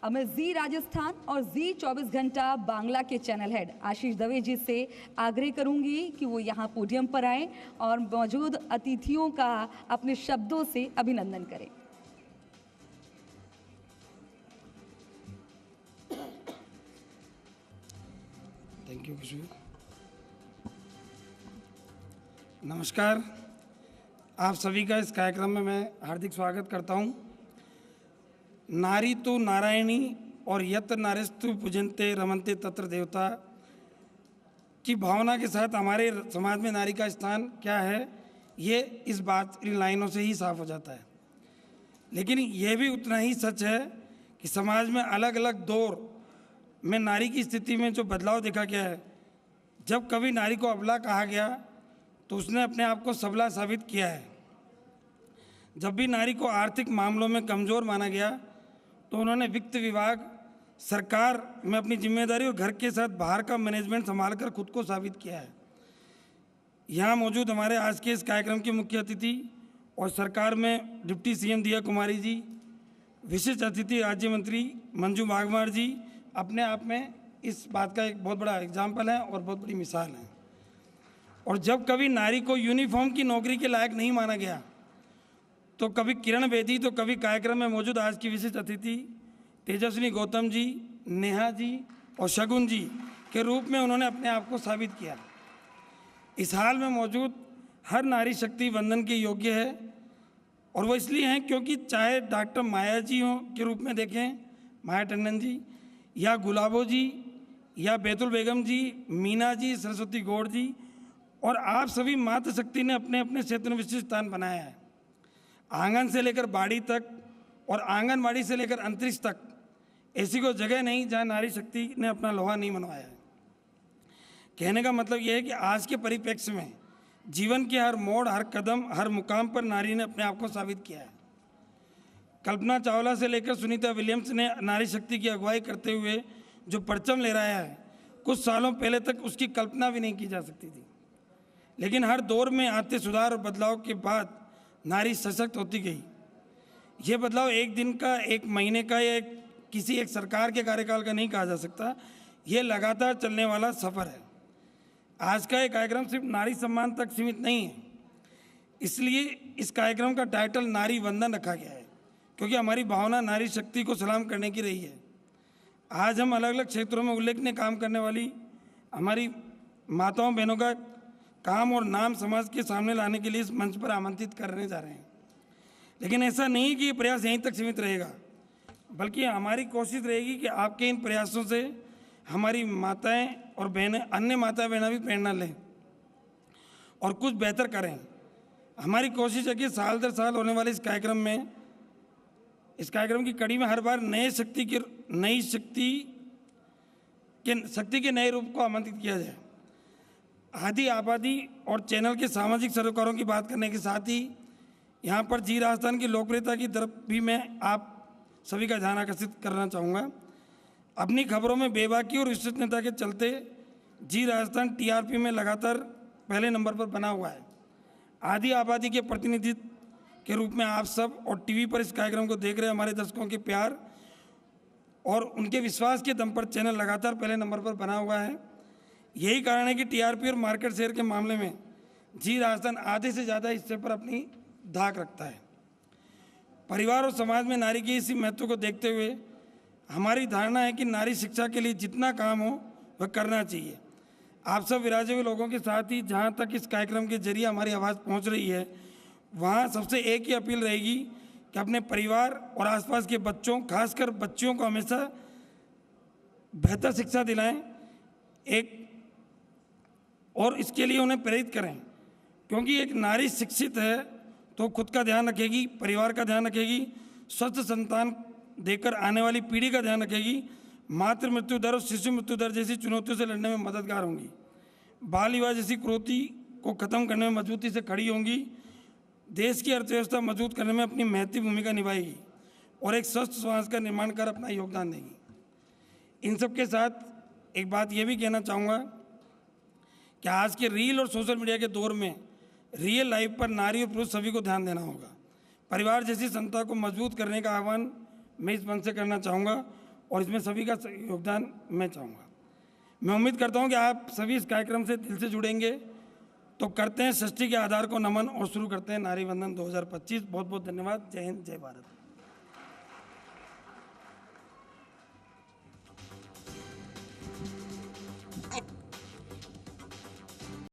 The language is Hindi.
अब मैं जी राजस्थान और जी 24 घंटा बांग्ला के चैनल हेड आशीष दवे जी से आग्रह करूंगी कि वो यहाँ पोडियम पर आएं और मौजूद अतिथियों का अपने शब्दों से अभिनंदन करें। थैंक यू खुशबू। नमस्कार, आप सभी का इस कार्यक्रम में मैं हार्दिक स्वागत करता हूं। नारी तो नारायणी और यत्र नारीस्तु पूजन्ते रमन्ते तत्र देवता की भावना के साथ हमारे समाज में नारी का स्थान क्या है, ये इस बात इन लाइनों से ही साफ हो जाता है। लेकिन यह भी उतना ही सच है कि समाज में अलग अलग दौर में नारी की स्थिति में जो बदलाव देखा गया है। जब कभी नारी को अबला कहा गया तो उसने अपने आप को सबला साबित किया है। जब भी नारी को आर्थिक मामलों में कमज़ोर माना गया तो उन्होंने वित्त विभाग, सरकार में अपनी जिम्मेदारी और घर के साथ बाहर का मैनेजमेंट संभालकर खुद को साबित किया है। यहाँ मौजूद हमारे आज के इस कार्यक्रम के मुख्य अतिथि और सरकार में डिप्टी सीएम दिया कुमारी जी, विशिष्ट अतिथि राज्य मंत्री मंजू बागमार जी अपने आप में इस बात का एक बहुत बड़ा एग्जाम्पल है और बहुत बड़ी मिसाल है। और जब कभी नारी को यूनिफॉर्म की नौकरी के लायक नहीं माना गया तो कभी किरण बेदी तो कभी कार्यक्रम में मौजूद आज की विशिष्ट अतिथि तेजस्विनी गौतम जी, नेहा जी और शगुन जी के रूप में उन्होंने अपने आप को साबित किया। इस हाल में मौजूद हर नारी शक्ति वंदन के योग्य है और वो इसलिए हैं क्योंकि चाहे डॉक्टर माया जी हों के रूप में देखें, माया टंडन जी, या गुलाबो जी, या बैतुल बेगम जी, मीना जी, सरस्वती गौड़ जी और आप सभी मातृशक्ति ने अपने अपने क्षेत्र में विशिष्ट स्थान बनाया है। आंगन से लेकर बाड़ी तक और आंगनबाड़ी से लेकर अंतरिक्ष तक ऐसी कोई जगह नहीं जहां नारी शक्ति ने अपना लोहा नहीं मनवाया है। कहने का मतलब यह है कि आज के परिप्रेक्ष्य में जीवन के हर मोड़, हर कदम, हर मुकाम पर नारी ने अपने आप को साबित किया है। कल्पना चावला से लेकर सुनीता विलियम्स ने नारी शक्ति की अगुवाई करते हुए जो परचम ले रहा है, कुछ सालों पहले तक उसकी कल्पना भी नहीं की जा सकती थी। लेकिन हर दौर में आते सुधार और बदलाव के बाद नारी सशक्त होती गई। ये बदलाव एक दिन का, एक महीने का या किसी एक सरकार के कार्यकाल का नहीं कहा जा सकता। ये लगातार चलने वाला सफ़र है। आज का ये कार्यक्रम सिर्फ नारी सम्मान तक सीमित नहीं है, इसलिए इस कार्यक्रम का टाइटल नारी वंदन रखा गया है, क्योंकि हमारी भावना नारी शक्ति को सलाम करने की रही है। आज हम अलग अलग क्षेत्रों में उल्लेखनीय काम करने वाली हमारी माताओं बहनों का काम और नाम समाज के सामने लाने के लिए इस मंच पर आमंत्रित करने जा रहे हैं। लेकिन ऐसा नहीं कि ये प्रयास यहीं तक सीमित रहेगा, बल्कि हमारी कोशिश रहेगी कि आपके इन प्रयासों से हमारी माताएं और बहनें, अन्य माता बहनें भी प्रेरणा लें और कुछ बेहतर करें। हमारी कोशिश है कि साल दर साल होने वाले इस कार्यक्रम की कड़ी में हर बार शक्ति के नए रूप को आमंत्रित किया जाए। आदि आबादी और चैनल के सामाजिक सरोकारों की बात करने के साथ ही यहाँ पर जी राजस्थान की लोकप्रियता की तरफ भी मैं आप सभी का ध्यान आकर्षित करना चाहूँगा। अपनी खबरों में बेबाकी और विश्वसनीयता के चलते जी राजस्थान टीआरपी में लगातार पहले नंबर पर बना हुआ है। आदि आबादी के प्रतिनिधित्व के रूप में आप सब और टीवी पर इस कार्यक्रम को देख रहे हमारे दर्शकों के प्यार और उनके विश्वास के दम पर चैनल लगातार पहले नंबर पर बना हुआ है। यही कारण है कि टीआरपी और मार्केट शेयर के मामले में जी राजस्थान आधे से ज़्यादा हिस्से पर अपनी धाक रखता है। परिवार और समाज में नारी के इसी महत्व को देखते हुए हमारी धारणा है कि नारी शिक्षा के लिए जितना काम हो वह करना चाहिए। आप सब विराजे हुए लोगों के साथ ही जहाँ तक इस कार्यक्रम के जरिए हमारी आवाज़ पहुँच रही है, वहाँ सबसे एक ही अपील रहेगी कि अपने परिवार और आसपास के बच्चों, खासकर बच्चियों को हमेशा बेहतर शिक्षा दिलाएं और इसके लिए उन्हें प्रेरित करें, क्योंकि एक नारी शिक्षित है तो खुद का ध्यान रखेगी, परिवार का ध्यान रखेगी, स्वस्थ संतान देकर आने वाली पीढ़ी का ध्यान रखेगी, मातृ मृत्यु दर और शिशु मृत्यु दर जैसी चुनौतियों से लड़ने में मददगार होंगी, बाल विवाह जैसी कुरीति को खत्म करने में मजबूती से खड़ी होंगी, देश की अर्थव्यवस्था मजबूत करने में अपनी महत्वपूर्ण भूमिका निभाएगी और एक स्वस्थ समाज का निर्माण कर अपना योगदान देगी। इन सब के साथ एक बात यह भी कहना चाहूँगा कि आज के रील और सोशल मीडिया के दौर में रियल लाइफ पर नारी और पुरुष सभी को ध्यान देना होगा। परिवार जैसी संस्था को मजबूत करने का आह्वान मैं इस मंच से करना चाहूँगा और इसमें सभी का योगदान मैं चाहूँगा। मैं उम्मीद करता हूँ कि आप सभी इस कार्यक्रम से दिल से जुड़ेंगे। तो करते हैं षष्ठी के आधार को नमन और शुरू करते हैं नारी वंदन 2025। बहुत बहुत धन्यवाद। जय हिंद, जय भारत।